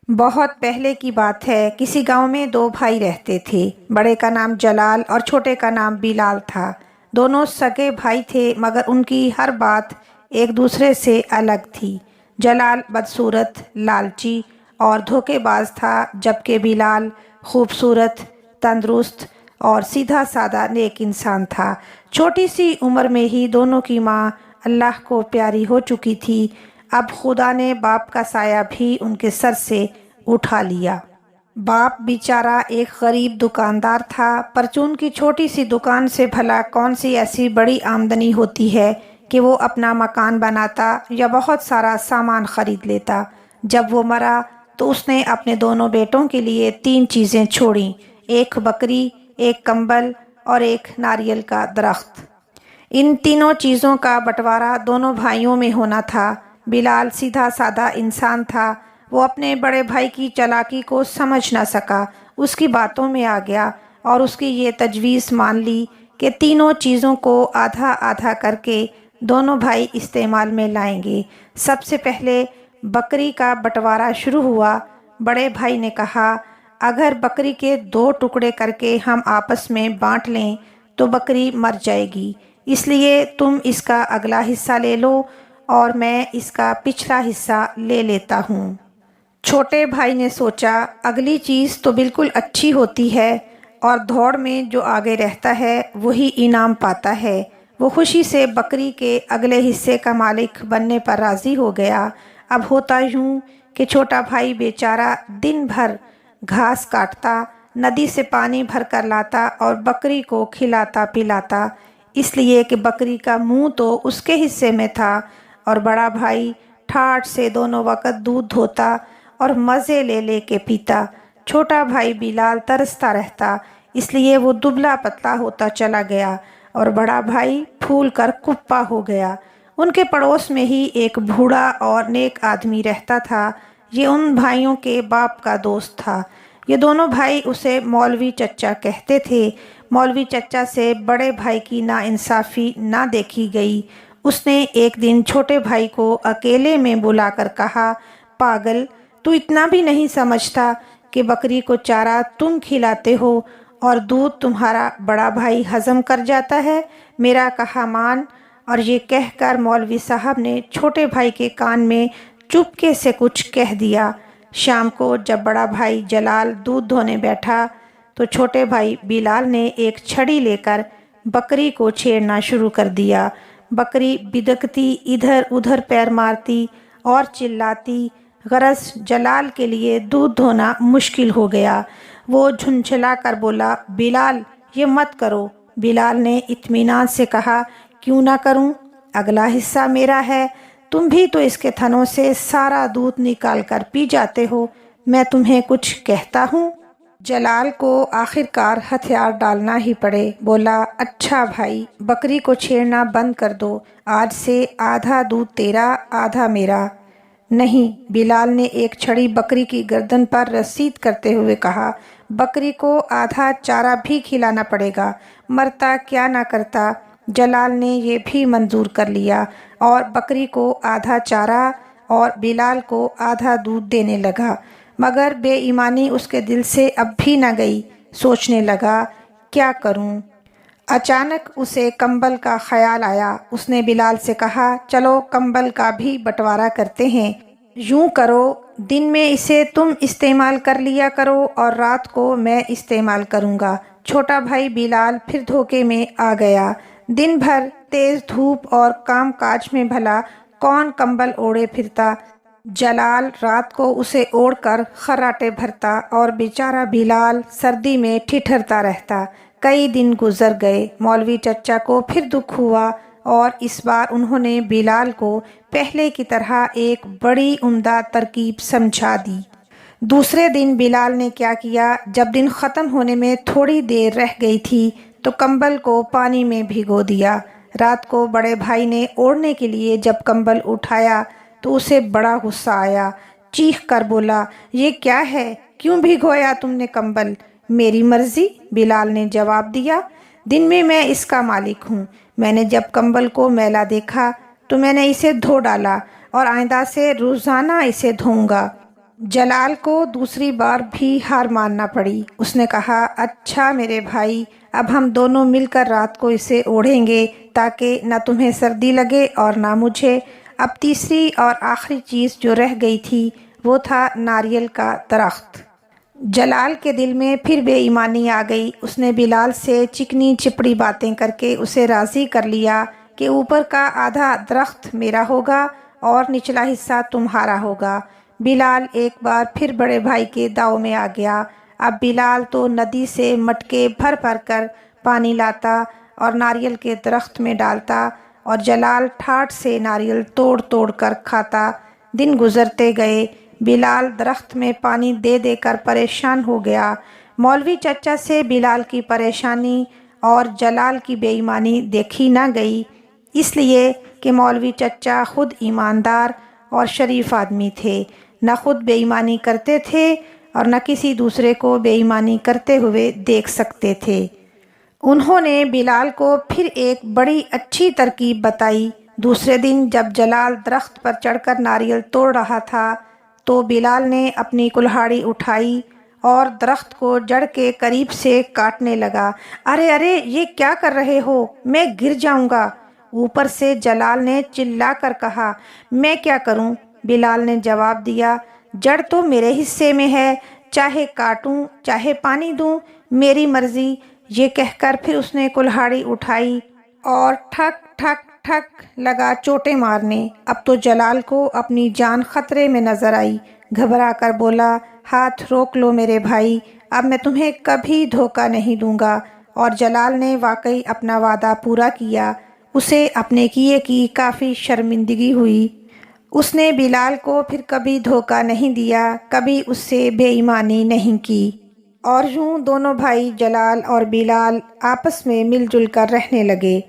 بہت پہلے کی بات ہے، کسی گاؤں میں دو بھائی رہتے تھے۔ بڑے کا نام جلال اور چھوٹے کا نام بلال تھا۔ دونوں سگے بھائی تھے مگر ان کی ہر بات ایک دوسرے سے الگ تھی۔ جلال بدصورت، لالچی اور دھوکے باز تھا، جبکہ بلال خوبصورت، تندرست اور سیدھا سادہ نیک انسان تھا۔ چھوٹی سی عمر میں ہی دونوں کی ماں اللہ کو پیاری ہو چکی تھی۔ اب خدا نے باپ کا سایہ بھی ان کے سر سے اٹھا لیا۔ باپ بیچارہ ایک غریب دکاندار تھا، پرچون کی چھوٹی سی دکان سے بھلا کون سی ایسی بڑی آمدنی ہوتی ہے کہ وہ اپنا مکان بناتا یا بہت سارا سامان خرید لیتا۔ جب وہ مرا تو اس نے اپنے دونوں بیٹوں کے لیے 3 چیزیں چھوڑیں، ایک بکری، ایک کمبل اور ایک ناریل کا درخت۔ ان تینوں چیزوں کا بٹوارا دونوں بھائیوں میں ہونا تھا۔ بلال سیدھا سادہ انسان تھا، وہ اپنے بڑے بھائی کی چالاکی کو سمجھ نہ سکا، اس کی باتوں میں آ گیا اور اس کی یہ تجویز مان لی کہ تینوں چیزوں کو آدھا آدھا کر کے دونوں بھائی استعمال میں لائیں گے۔ سب سے پہلے بکری کا بٹوارا شروع ہوا۔ بڑے بھائی نے کہا، اگر بکری کے 2 ٹکڑے کر کے ہم آپس میں بانٹ لیں تو بکری مر جائے گی، اس لیے تم اس کا اگلا حصہ لے لو اور میں اس کا پچھلا حصہ لے لیتا ہوں۔ چھوٹے بھائی نے سوچا، اگلی چیز تو بالکل اچھی ہوتی ہے اور دوڑ میں جو آگے رہتا ہے وہی انعام پاتا ہے۔ وہ خوشی سے بکری کے اگلے حصے کا مالک بننے پر راضی ہو گیا۔ اب ہوتا یوں کہ چھوٹا بھائی بیچارہ دن بھر گھاس کاٹتا، ندی سے پانی بھر کر لاتا اور بکری کو کھلاتا پلاتا، اس لیے کہ بکری کا منہ تو اس کے حصے میں تھا، اور بڑا بھائی ٹھاٹھ سے دونوں وقت دودھ دھوتا اور مزے لے لے کے پیتا۔ چھوٹا بھائی بلال ترستا رہتا، اس لیے وہ دبلا پتلا ہوتا چلا گیا اور بڑا بھائی پھول کر کپا ہو گیا۔ ان کے پڑوس میں ہی ایک بوڑھا اور نیک آدمی رہتا تھا، یہ ان بھائیوں کے باپ کا دوست تھا۔ یہ دونوں بھائی اسے مولوی چچا کہتے تھے۔ مولوی چچا سے بڑے بھائی کی ناانصافی نہ دیکھی گئی۔ اس نے ایک دن چھوٹے بھائی کو اکیلے میں بلا کر کہا، پاگل، تو اتنا بھی نہیں سمجھتا کہ بکری کو چارہ تم کھلاتے ہو اور دودھ تمہارا بڑا بھائی ہضم کر جاتا ہے، میرا کہا مان۔ اور یہ کہہ کر مولوی صاحب نے چھوٹے بھائی کے کان میں چپکے سے کچھ کہہ دیا۔ شام کو جب بڑا بھائی جلال دودھ دھونے بیٹھا تو چھوٹے بھائی بلال نے ایک چھڑی لے کر بکری کو چھیڑنا شروع کر دیا۔ بکری بدکتی، ادھر ادھر پیر مارتی اور چلاتی، غرض جلال کے لیے دودھ دھونا مشکل ہو گیا۔ وہ جھنجھلا کر بولا، بلال یہ مت کرو۔ بلال نے اطمینان سے کہا، کیوں نہ کروں، اگلا حصہ میرا ہے، تم بھی تو اس کے تھنوں سے سارا دودھ نکال کر پی جاتے ہو، میں تمہیں کچھ کہتا ہوں؟ جلال کو آخر کار ہتھیار ڈالنا ہی پڑے، بولا، اچھا بھائی، بکری کو چھیڑنا بند کر دو، آج سے آدھا دودھ تیرا آدھا میرا۔ نہیں، بلال نے ایک چھڑی بکری کی گردن پر رسید کرتے ہوئے کہا، بکری کو آدھا چارہ بھی کھلانا پڑے گا، مرتا کیا نہ کرتا۔ جلال نے یہ بھی منظور کر لیا اور بکری کو آدھا چارہ اور بلال کو آدھا دودھ دینے لگا، مگر بے ایمانی اس کے دل سے اب بھی نہ گئی۔ سوچنے لگا، کیا کروں؟ اچانک اسے کمبل کا خیال آیا۔ اس نے بلال سے کہا، چلو کمبل کا بھی بٹوارا کرتے ہیں۔ یوں کرو، دن میں اسے تم استعمال کر لیا کرو اور رات کو میں استعمال کروں گا۔ چھوٹا بھائی بلال پھر دھوکے میں آ گیا۔ دن بھر تیز دھوپ اور کام کاج میں بھلا کون کمبل اوڑھے پھرتا؟ جلال رات کو اسے اوڑھ کر خراٹے بھرتا اور بیچارہ بلال سردی میں ٹھٹھرتا رہتا۔ کئی دن گزر گئے، مولوی چچا کو پھر دکھ ہوا اور اس بار انہوں نے بلال کو پہلے کی طرح ایک بڑی عمدہ ترکیب سمجھا دی۔ دوسرے دن بلال نے کیا کیا، جب دن ختم ہونے میں تھوڑی دیر رہ گئی تھی تو کمبل کو پانی میں بھگو دیا۔ رات کو بڑے بھائی نے اوڑھنے کے لیے جب کمبل اٹھایا تو اسے بڑا غصہ آیا، چیخ کر بولا، یہ کیا ہے، کیوں بھگویا تم نے کمبل؟ میری مرضی، بلال نے جواب دیا، دن میں اس کا مالک ہوں، میں نے جب کمبل کو میلا دیکھا تو میں نے اسے دھو ڈالا اور آئندہ سے روزانہ اسے دھوؤں گا۔ جلال کو دوسری بار بھی ہار ماننا پڑی۔ اس نے کہا، اچھا میرے بھائی، اب ہم دونوں مل کر رات کو اسے اوڑھیں گے تاکہ نہ تمہیں سردی لگے اور نہ مجھے۔ اب تیسری اور آخری چیز جو رہ گئی تھی وہ تھا ناریل کا درخت۔ جلال کے دل میں پھر بے ایمانی آ گئی۔ اس نے بلال سے چکنی چپڑی باتیں کر کے اسے راضی کر لیا کہ اوپر کا آدھا درخت میرا ہوگا اور نچلا حصہ تمہارا ہوگا۔ بلال ایک بار پھر بڑے بھائی کے داؤ میں آ گیا۔ اب بلال تو ندی سے مٹکے بھر بھر کر پانی لاتا اور ناریل کے درخت میں ڈالتا اور جلال ٹھاٹھ سے ناریل توڑ توڑ کر کھاتا۔ دن گزرتے گئے۔ بلال درخت میں پانی دے دے کر پریشان ہو گیا۔ مولوی چچا سے بلال کی پریشانی اور جلال کی بے ایمانی دیکھی نہ گئی، اس لیے کہ مولوی چچا خود ایماندار اور شریف آدمی تھے، نہ خود بے ایمانی کرتے تھے اور نہ کسی دوسرے کو بے ایمانی کرتے ہوئے دیکھ سکتے تھے۔ انہوں نے بلال کو پھر ایک بڑی اچھی ترکیب بتائی۔ دوسرے دن جب جلال درخت پر چڑھ کر ناریل توڑ رہا تھا تو بلال نے اپنی کلہاڑی اٹھائی اور درخت کو جڑ کے قریب سے کاٹنے لگا۔ ارے ارے، یہ کیا کر رہے ہو؟ میں گر جاؤں گا۔ اوپر سے جلال نے چلا کر کہا۔ میں کیا کروں؟ بلال نے جواب دیا، جڑ تو میرے حصے میں ہے، چاہے کاٹوں چاہے پانی دوں، میری مرضی۔ یہ کہہ کر پھر اس نے کلہاڑی اٹھائی اور ٹھک ٹھک ٹھک لگا چوٹیں مارنے۔ اب تو جلال کو اپنی جان خطرے میں نظر آئی۔ گھبرا کر بولا، ہاتھ روک لو میرے بھائی، اب میں تمہیں کبھی دھوکہ نہیں دوں گا۔ اور جلال نے واقعی اپنا وعدہ پورا کیا۔ اسے اپنے کیے کی کافی شرمندگی ہوئی۔ اس نے بلال کو پھر کبھی دھوکہ نہیں دیا، کبھی اس سے بے ایمانی نہیں کی، اور یوں دونوں بھائی جلال اور بلال آپس میں مل جل کر رہنے لگے۔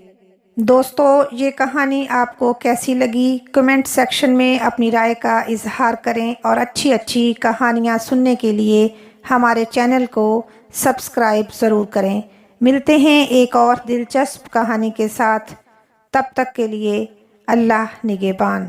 دوستو، یہ کہانی آپ کو کیسی لگی؟ کمنٹ سیکشن میں اپنی رائے کا اظہار کریں اور اچھی اچھی کہانیاں سننے کے لیے ہمارے چینل کو سبسکرائب ضرور کریں۔ ملتے ہیں ایک اور دلچسپ کہانی کے ساتھ، تب تک کے لیے اللہ نگہبان۔